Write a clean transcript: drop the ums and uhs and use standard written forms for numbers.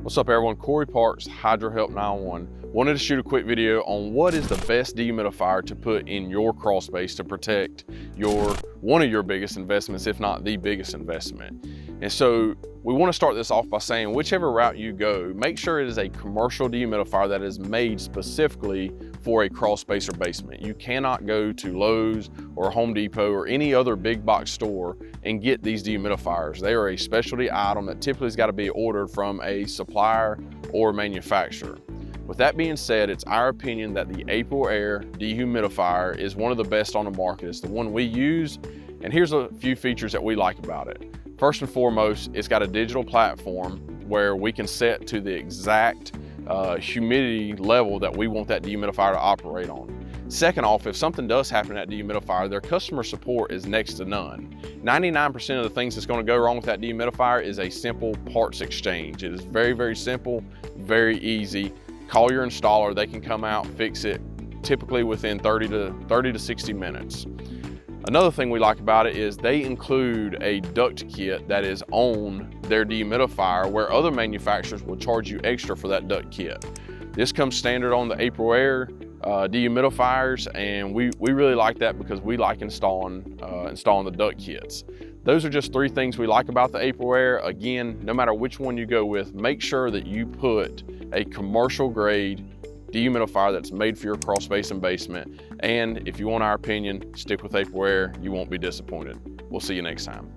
What's up everyone, Corey Parks, HydroHelp911. Wanted to shoot a quick video on what is the best dehumidifier to put in your crawl space to protect one of your biggest investments, if not the biggest investment. And so we want to start this off by saying whichever route you go, make sure it is a commercial dehumidifier that is made specifically for a crawl space or basement. You cannot go to Lowe's or Home Depot or any other big box store and get these dehumidifiers. They are a specialty item that typically has got to be ordered from a supplier or manufacturer. With that being said, it's our opinion that the AprilAire dehumidifier is one of the best on the market. It's the one we use, and here's a few features that we like about it. First and foremost, it's got a digital platform where we can set to the exact humidity level that we want that dehumidifier to operate on. Second off, if something does happen to that dehumidifier, their customer support is next to none. 99% of the things that's going to go wrong with that dehumidifier is a simple parts exchange. It is very, very simple, very easy. Call your installer, they can come out, fix it, typically within 30 to 60 minutes. Another thing we like about it is they include a duct kit that is on their dehumidifier, where other manufacturers will charge you extra for that duct kit. This comes standard on the AprilAire dehumidifiers, and we really like that because we like installing the duct kits. Those are just three things we like about the AprilAire. Again, no matter which one you go with, make sure that you put a commercial grade dehumidifier that's made for your crawl space and basement. And if you want our opinion, stick with AprilAire. You won't be disappointed. We'll see you next time.